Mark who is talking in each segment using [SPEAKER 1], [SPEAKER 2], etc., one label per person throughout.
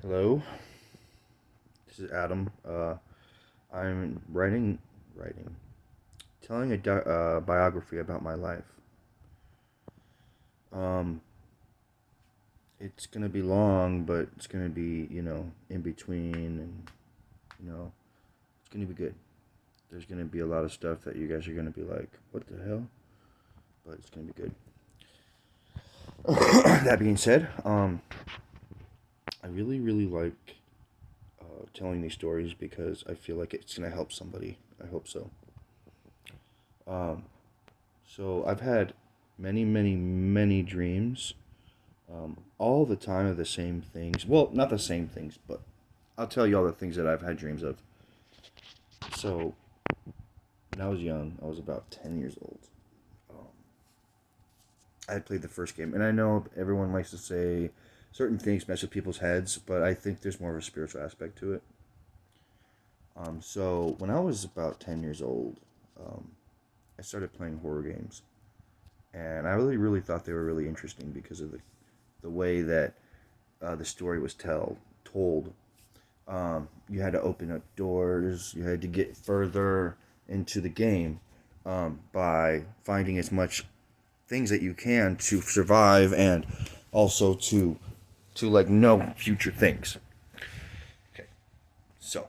[SPEAKER 1] Hello, this is Adam. I'm telling a biography about my life. Um, it's gonna be long, but it's gonna be, in between, and you know, it's gonna be good. There's gonna be a lot of stuff that you guys are gonna be like, "What the hell?" But it's gonna be good. That being said, I really, really like telling these stories because I feel like it's gonna help somebody. I hope so. Um, so I've had many, many, many dreams, all the time of the same things. Well, not the same things, but I'll tell you all the things that I've had dreams of. So when I was young, I was about 10 years old. Um, I had played the first game, and I know everyone likes to say certain things mess with people's heads, but I think there's more of a spiritual aspect to it. So when I was about 10 years old, um, I started playing horror games, and I really, really thought they were really interesting because of the way that the story was told. You had to open up doors. You had to get further into the game by finding as much things that you can to survive and also to like know future things. Okay, so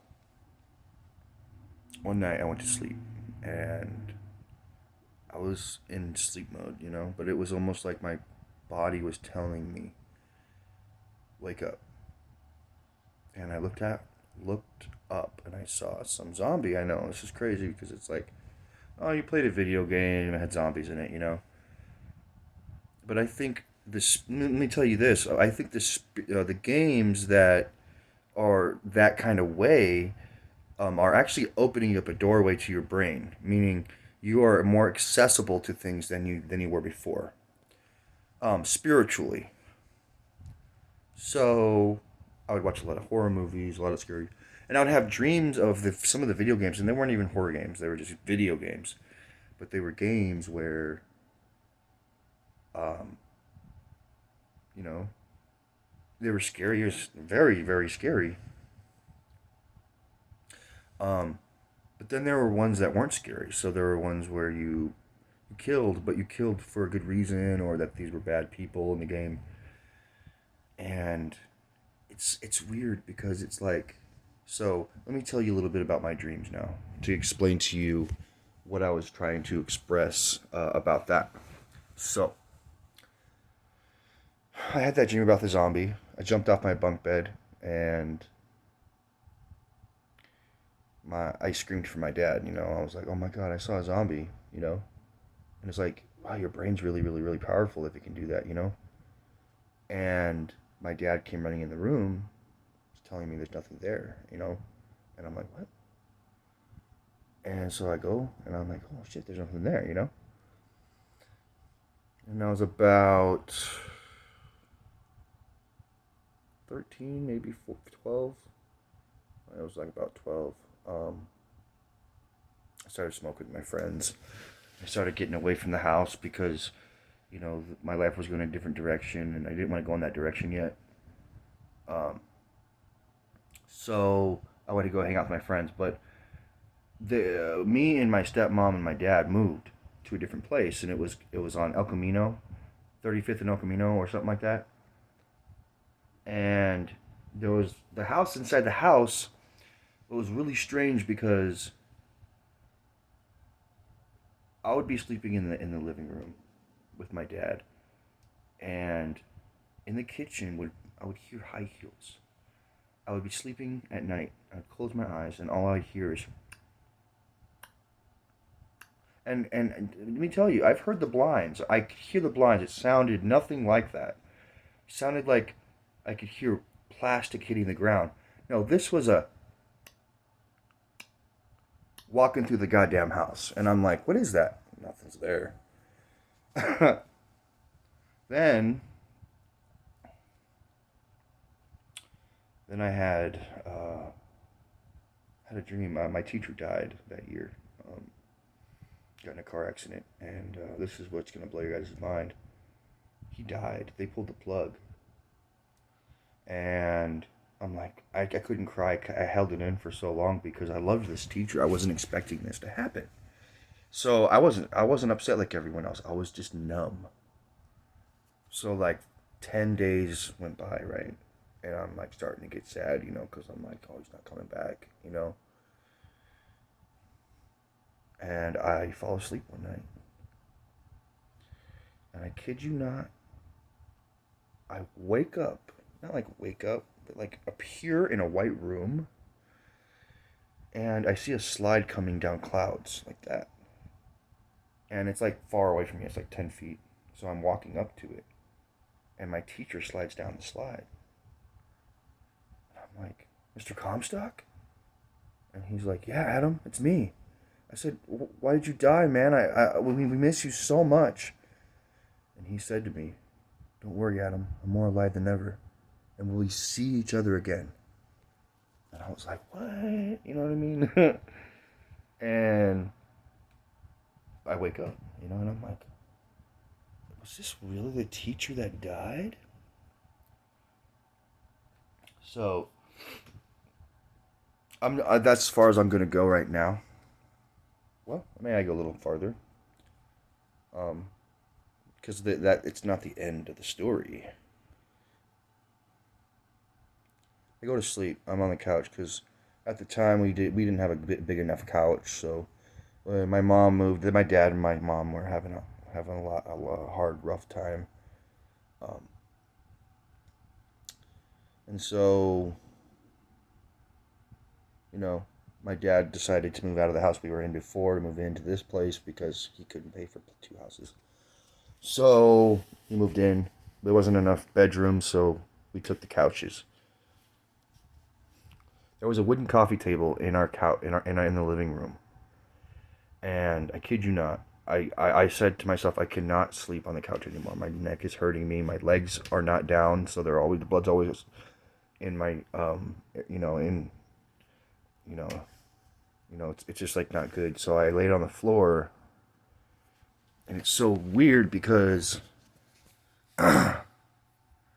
[SPEAKER 1] one night I went to sleep and I was in sleep mode, but it was almost like my body was telling me, "Wake up." And I looked up and I saw some zombie. I know this is crazy because it's like, oh, you played a video game and it had zombies in it. But I think this. Let me tell you this. I think the games that are that kind of way are actually opening up a doorway to your brain, meaning you are more accessible to things than you were before, spiritually. So I would watch a lot of horror movies, a lot of scary, and I would have dreams of some of the video games, and they weren't even horror games; they were just video games. But they were games where, um, you know, they were scary. It was very, very scary. Um, but then there were ones that weren't scary. So there were ones where you killed, but you killed for a good reason, or that these were bad people in the game. And it's weird because it's like, so let me tell you a little bit about my dreams now to explain to you what I was trying to express about that. So I had that dream about the zombie. I jumped off my bunk bed and I screamed for my dad. I was like, "Oh my god, I saw a zombie." And it's like, "Wow, your brain's really, really, really powerful if it can do that." And my dad came running in the room, telling me there's nothing there. And I'm like, "What?" And so I go and I'm like, "Oh shit, there's nothing there." And I was about 13, maybe 12. I was like about 12. Um, I started smoking with my friends. I started getting away from the house because, my life was going a different direction and I didn't want to go in that direction yet. Um, so I wanted to go hang out with my friends. But me and my stepmom and my dad moved to a different place, and it was on El Camino, 35th and El Camino or something like that. And there was the house inside the house. It was really strange because I would be sleeping in the living room with my dad, and in the kitchen would I would hear high heels. I would be sleeping at night. I'd close my eyes, and all I'd hear is. And let me tell you, I've heard the blinds. I could hear the blinds. It sounded nothing like that. It sounded like I could hear plastic hitting the ground. No, this was a walking through the goddamn house, and I'm like, "What is that?" Nothing's there. then, then I had a dream. My teacher died that year. Um, got in a car accident, and this is what's gonna blow your guys' mind. He died. They pulled the plug, and I'm like, I couldn't cry. I held it in for so long because I loved this teacher. I wasn't expecting this to happen. So I wasn't upset like everyone else. I was just numb. So like 10 days went by, right? And I'm like starting to get sad, because I'm like, oh, he's not coming back. And I fall asleep one night. And I kid you not, I wake up, not like wake up, but like appear in a white room, and I see a slide coming down clouds like that. And it's like far away from me, it's like 10 feet. So I'm walking up to it, and my teacher slides down the slide. And I'm like, Mr. Comstock? And he's like, yeah, Adam, it's me. I said, why did you die, man? We miss you so much. And he said to me, don't worry, Adam, I'm more alive than ever. And will we see each other again? And I was like, what? You know what I mean? And I wake up, and I'm like, was this really the teacher that died? So, that's as far as I'm going to go right now. Well, I go a little farther. Because that it's not the end of the story. I go to sleep. I'm on the couch because at the time we didn't have a big enough couch. So my mom moved. My dad and my mom were having a hard, rough time. Um, and so, my dad decided to move out of the house we were in before to move into this place because he couldn't pay for 2 houses. So he moved in. There wasn't enough bedrooms, so we took the couches. There was a wooden coffee table in our couch in the living room, and I kid you not, I said to myself, I cannot sleep on the couch anymore. My neck is hurting me. My legs are not down, so the blood's always in my it's just like not good. So I laid on the floor, and it's so weird because I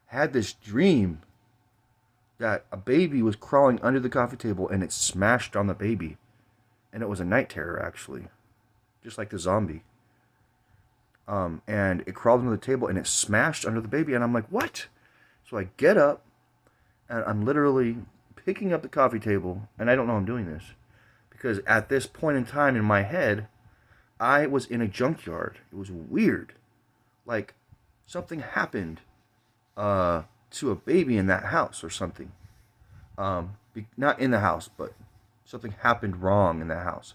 [SPEAKER 1] had this dream that a baby was crawling under the coffee table and it smashed on the baby. And it was a night terror, actually. Just like the zombie. And it crawled under the table and it smashed under the baby. And I'm like, what? So I get up and I'm literally picking up the coffee table. And I don't know I'm doing this. Because at this point in time in my head, I was in a junkyard. It was weird. Like something happened to a baby in that house or something. Not in the house, but something happened wrong in that house.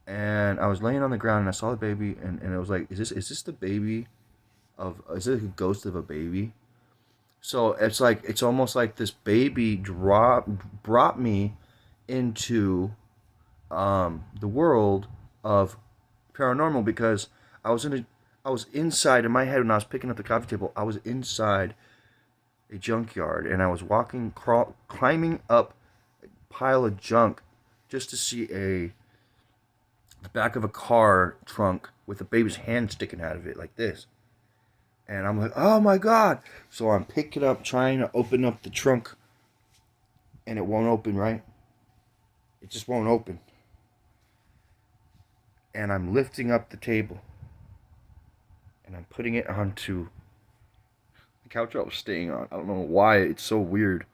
[SPEAKER 1] And I was laying on the ground and I saw the baby and it was like, is this the baby is it a ghost of a baby? So it's almost like this baby brought me into the world of paranormal because I was inside in my head when I was picking up the coffee table. I was inside a junkyard and I was climbing up a pile of junk just to see the back of a car trunk with a baby's hand sticking out of it like this. And I'm like, oh my God. So I'm picking up, trying to open up the trunk and it won't open, right? It just won't open. And I'm lifting up the table and I'm putting it onto the couch I was staying on. I don't know why. It's so weird.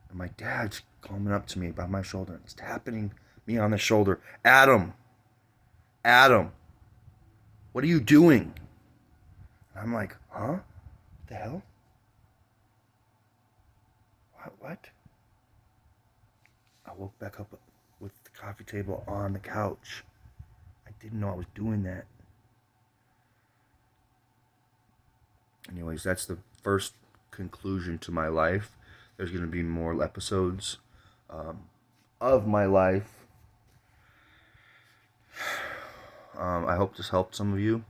[SPEAKER 1] And my dad's coming up to me by my shoulder. It's tapping me on the shoulder. Adam, what are you doing? And I'm like, huh? What the hell? What? I woke back up with the coffee table on the couch. I didn't know I was doing that. Anyways, that's the first conclusion to my life. There's going to be more episodes of my life. I hope this helped some of you.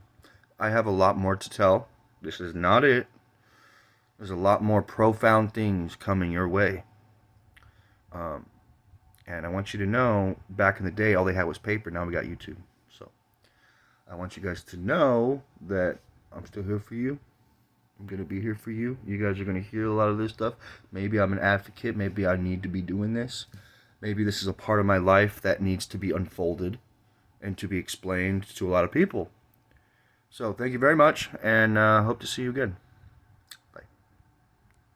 [SPEAKER 1] I have a lot more to tell. This is not it. There's a lot more profound things coming your way. And I want you to know, back in the day, all they had was paper. Now we got YouTube. So I want you guys to know that I'm still here for you. I'm going to be here for you. You guys are going to hear a lot of this stuff. Maybe I'm an advocate. Maybe I need to be doing this. Maybe this is a part of my life that needs to be unfolded and to be explained to a lot of people. So thank you very much, and hope to see you again.